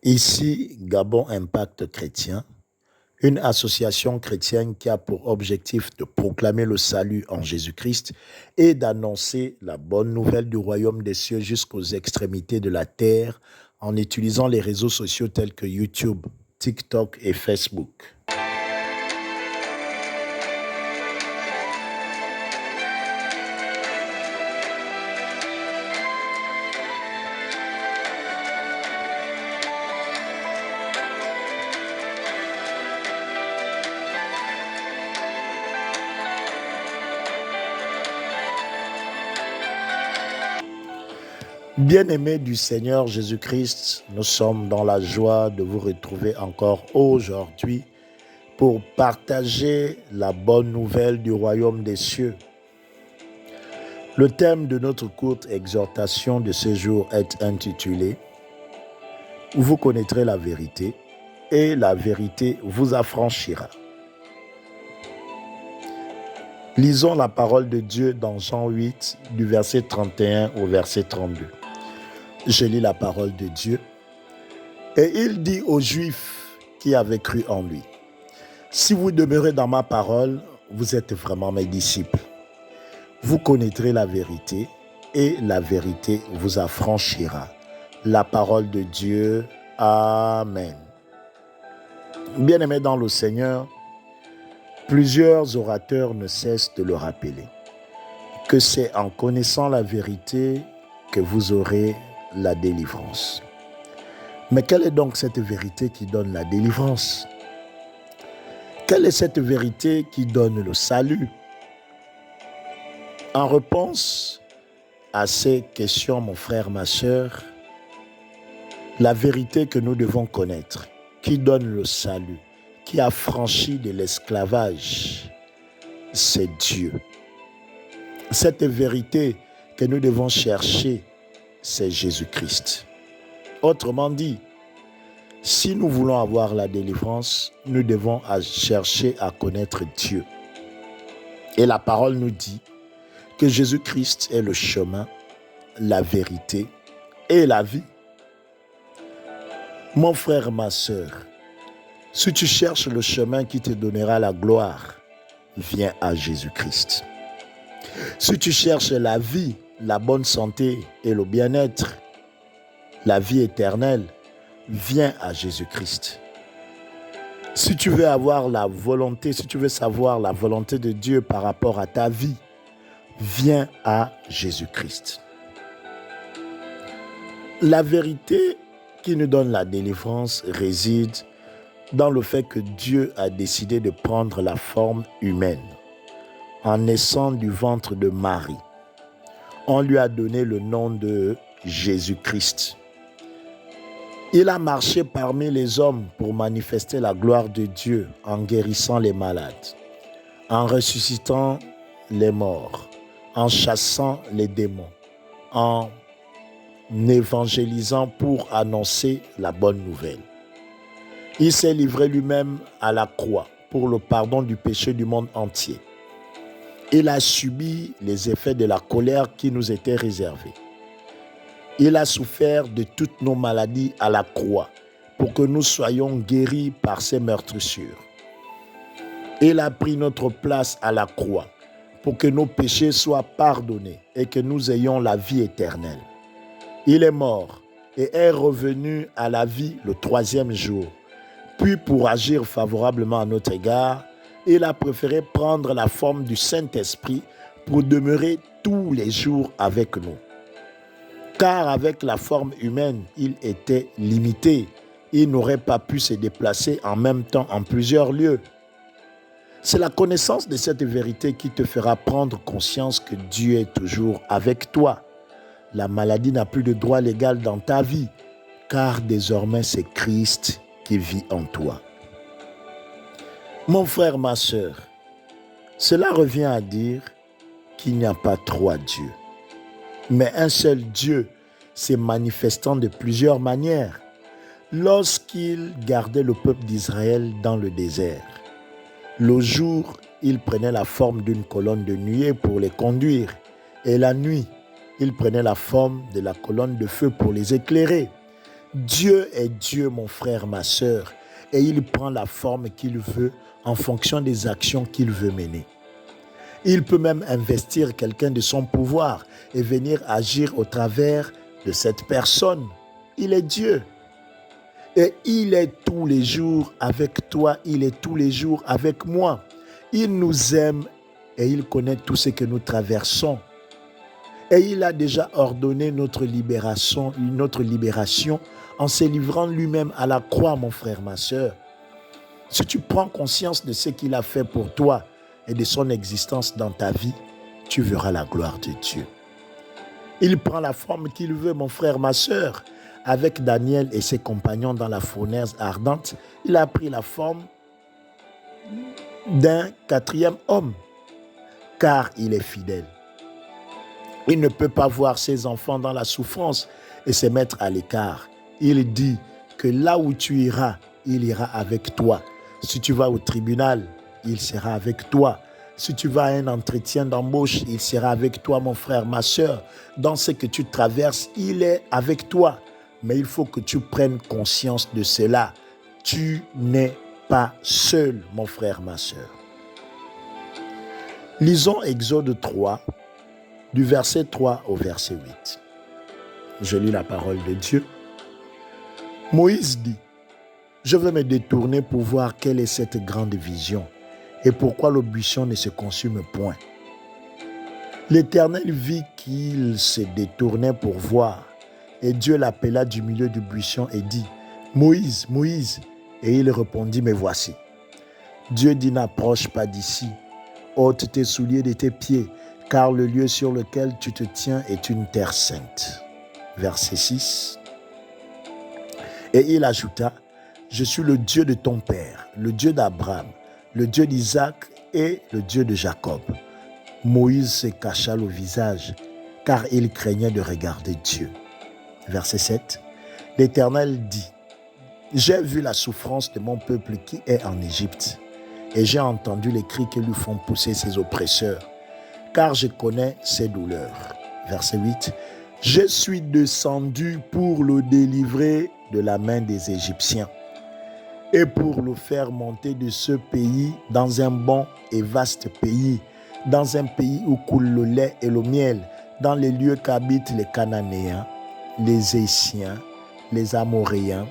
Ici, Gabon Impact Chrétien, une association chrétienne qui a pour objectif de proclamer le salut en Jésus-Christ et d'annoncer la bonne nouvelle du royaume des cieux jusqu'aux extrémités de la terre en utilisant les réseaux sociaux tels que YouTube, TikTok et Facebook. Bien-aimés du Seigneur Jésus-Christ, nous sommes dans la joie de vous retrouver encore aujourd'hui pour partager la bonne nouvelle du royaume des cieux. Le thème de notre courte exhortation de ce jour est intitulé « Vous connaîtrez la vérité et la vérité vous affranchira ». Lisons la parole de Dieu dans Jean 8, du verset 31 au verset 32. Je lis la parole de Dieu. Et il dit aux Juifs qui avaient cru en lui, « Si vous demeurez dans ma parole, vous êtes vraiment mes disciples. Vous connaîtrez la vérité et la vérité vous affranchira. » La parole de Dieu. Amen. Bien-aimés dans le Seigneur, plusieurs orateurs ne cessent de le rappeler, que c'est en connaissant la vérité que vous aurez la délivrance. Mais quelle est donc cette vérité qui donne la délivrance? Quelle est cette vérité qui donne le salut? En réponse à ces questions, mon frère, ma sœur, la vérité que nous devons connaître, qui donne le salut, qui a franchi de l'esclavage, c'est Dieu. Cette vérité que nous devons chercher, c'est Jésus-Christ. Autrement dit, si nous voulons avoir la délivrance, nous devons chercher à connaître Dieu. Et la parole nous dit que Jésus-Christ est le chemin, la vérité et la vie. Mon frère, ma sœur, si tu cherches le chemin qui te donnera la gloire, viens à Jésus-Christ. Si tu cherches la vie, la bonne santé et le bien-être, la vie éternelle, viens à Jésus-Christ. Si tu veux avoir la volonté, si tu veux savoir la volonté de Dieu par rapport à ta vie, viens à Jésus-Christ. La vérité qui nous donne la délivrance réside dans le fait que Dieu a décidé de prendre la forme humaine en naissant du ventre de Marie. On lui a donné le nom de Jésus-Christ. Il a marché parmi les hommes pour manifester la gloire de Dieu en guérissant les malades, en ressuscitant les morts, en chassant les démons, en évangélisant pour annoncer la bonne nouvelle. Il s'est livré lui-même à la croix pour le pardon du péché du monde entier. Il a subi les effets de la colère qui nous était réservée. Il a souffert de toutes nos maladies à la croix pour que nous soyons guéris par ses meurtrissures. Il a pris notre place à la croix pour que nos péchés soient pardonnés et que nous ayons la vie éternelle. Il est mort et est revenu à la vie le 3e jour. Puis pour agir favorablement à notre égard, il a préféré prendre la forme du Saint-Esprit pour demeurer tous les jours avec nous. Car avec la forme humaine, il était limité. Il n'aurait pas pu se déplacer en même temps en plusieurs lieux. C'est la connaissance de cette vérité qui te fera prendre conscience que Dieu est toujours avec toi. La maladie n'a plus de droit légal dans ta vie, car désormais c'est Christ qui vit en toi. Mon frère, ma sœur, cela revient à dire qu'il n'y a pas trois dieux, mais un seul Dieu s'est manifestant de plusieurs manières lorsqu'il gardait le peuple d'Israël dans le désert. Le jour, il prenait la forme d'une colonne de nuée pour les conduire, et la nuit, il prenait la forme de la colonne de feu pour les éclairer. Dieu est Dieu, mon frère, ma sœur, et il prend la forme qu'il veut en fonction des actions qu'il veut mener. Il peut même investir quelqu'un de son pouvoir et venir agir au travers de cette personne. Il est Dieu. Et il est tous les jours avec toi, il est tous les jours avec moi. Il nous aime et il connaît tout ce que nous traversons. Et il a déjà ordonné notre libération en se livrant lui-même à la croix, mon frère, ma sœur. Si tu prends conscience de ce qu'il a fait pour toi et de son existence dans ta vie, tu verras la gloire de Dieu. Il prend la forme qu'il veut, mon frère, ma sœur. Avec Daniel et ses compagnons dans la fournaise ardente, il a pris la forme d'un quatrième homme, car il est fidèle. Il ne peut pas voir ses enfants dans la souffrance et se mettre à l'écart. Il dit que là où tu iras, il ira avec toi. Si tu vas au tribunal, il sera avec toi. Si tu vas à un entretien d'embauche, il sera avec toi, mon frère, ma sœur. Dans ce que tu traverses, il est avec toi. Mais il faut que tu prennes conscience de cela. Tu n'es pas seul, mon frère, ma sœur. Lisons Exode 3, du verset 3 au verset 8. Je lis la parole de Dieu. Moïse dit, « Je vais me détourner pour voir quelle est cette grande vision et pourquoi le buisson ne se consume point. » L'Éternel vit qu'il se détournait pour voir. Et Dieu l'appela du milieu du buisson et dit, « Moïse, Moïse !» Et il répondit, « Me voici. » Dieu dit, « N'approche pas d'ici. Ôte tes souliers de tes pieds, car le lieu sur lequel tu te tiens est une terre sainte. » Verset 6. Et il ajouta, « Je suis le Dieu de ton père, le Dieu d'Abraham, le Dieu d'Isaac et le Dieu de Jacob. » Moïse se cacha le visage, car il craignait de regarder Dieu. Verset 7. L'Éternel dit, « J'ai vu la souffrance de mon peuple qui est en Égypte, et j'ai entendu les cris que lui font pousser ses oppresseurs, car je connais ses douleurs. » Verset 8. « Je suis descendu pour le délivrer de la main des Égyptiens, et pour le faire monter de ce pays dans un bon et vaste pays, dans un pays où coule le lait et le miel, dans les lieux qu'habitent les Cananéens, les Hétiens, les Amoréens,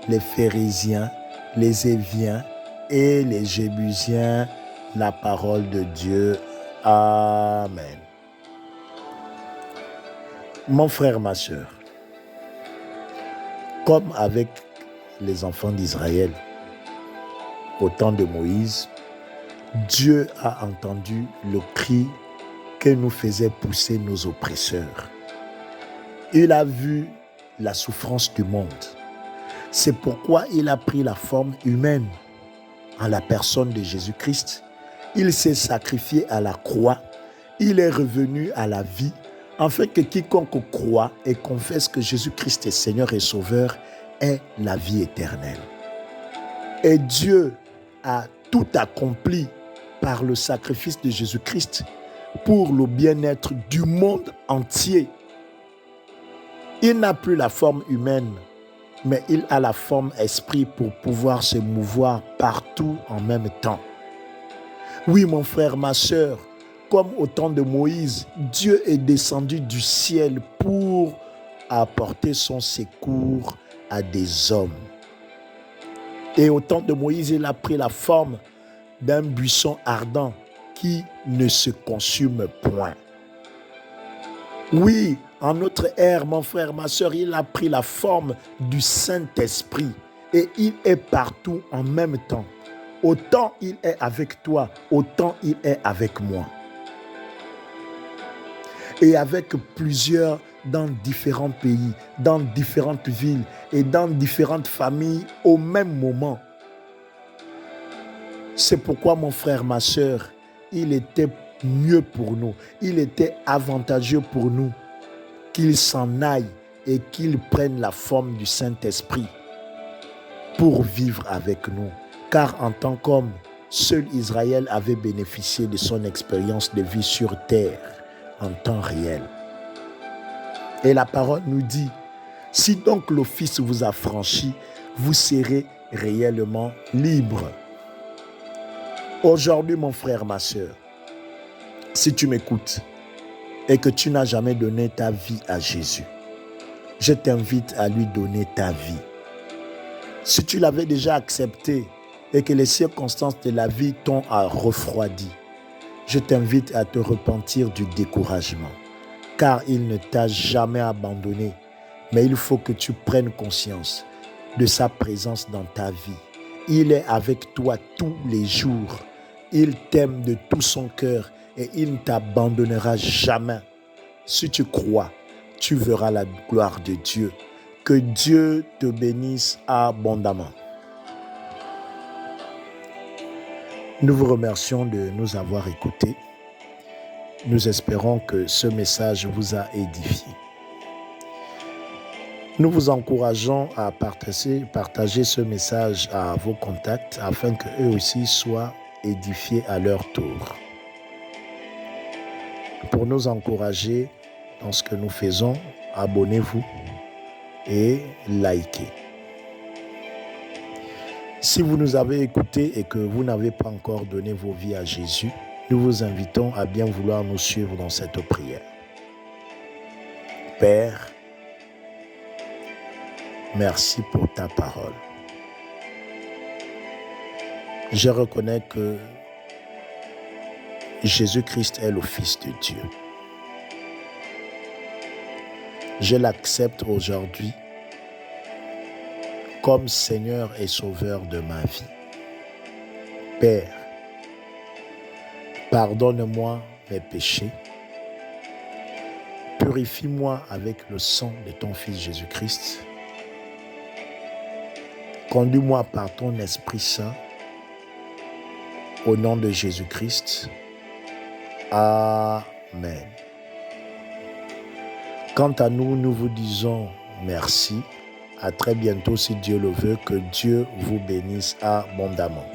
les Phérésiens, les Éviens et les Jébusiens. » La parole de Dieu. Amen. Mon frère, ma sœur, comme avec les enfants d'Israël, au temps de Moïse, Dieu a entendu le cri que nous faisaient pousser nos oppresseurs. Il a vu la souffrance du monde. C'est pourquoi il a pris la forme humaine en la personne de Jésus-Christ. Il s'est sacrifié à la croix. Il est revenu à la vie, afin que quiconque croit et confesse que Jésus-Christ est Seigneur et Sauveur ait la vie éternelle. Et Dieu a tout accompli par le sacrifice de Jésus-Christ pour le bien-être du monde entier. Il n'a plus la forme humaine, mais il a la forme esprit pour pouvoir se mouvoir partout en même temps. Oui, mon frère, ma sœur, comme au temps de Moïse, Dieu est descendu du ciel pour apporter son secours à des hommes. Et au temps de Moïse, il a pris la forme d'un buisson ardent qui ne se consume point. Oui, en notre ère, mon frère, ma sœur, il a pris la forme du Saint-Esprit et il est partout en même temps. Autant il est avec toi, autant il est avec moi. Et avec plusieurs dans différents pays, dans différentes villes et dans différentes familles au même moment. C'est pourquoi, mon frère, ma sœur, il était mieux pour nous, il était avantageux pour nous qu'il s'en aille et qu'il prenne la forme du Saint-Esprit pour vivre avec nous. Car en tant qu'homme, seul Israël avait bénéficié de son expérience de vie sur terre en temps réel. Et la parole nous dit, Si donc le Fils vous a franchi, vous serez réellement libre. Aujourd'hui, mon frère, ma soeur, si tu m'écoutes et que tu n'as jamais donné ta vie à Jésus, je t'invite à lui donner ta vie. Si tu l'avais déjà accepté et que les circonstances de la vie t'ont refroidi, je t'invite à te repentir du découragement, car il ne t'a jamais abandonné. Mais il faut que tu prennes conscience de sa présence dans ta vie. Il est avec toi tous les jours. Il t'aime de tout son cœur et il ne t'abandonnera jamais. Si tu crois, tu verras la gloire de Dieu. Que Dieu te bénisse abondamment. Nous vous remercions de nous avoir écoutés. Nous espérons que ce message vous a édifié. Nous vous encourageons à partager ce message à vos contacts afin qu'eux aussi soient édifiés à leur tour. Pour nous encourager dans ce que nous faisons, abonnez-vous et likez. Si vous nous avez écoutés et que vous n'avez pas encore donné vos vies à Jésus, nous vous invitons à bien vouloir nous suivre dans cette prière. Père, merci pour ta parole. Je reconnais que Jésus-Christ est le Fils de Dieu. Je l'accepte aujourd'hui comme Seigneur et Sauveur de ma vie. Père, pardonne-moi mes péchés. Purifie-moi avec le sang de ton Fils Jésus-Christ. Conduis-moi par ton Esprit Saint. Au nom de Jésus-Christ. Amen. Quant à nous, nous vous disons merci. À très bientôt si Dieu le veut. Que Dieu vous bénisse abondamment.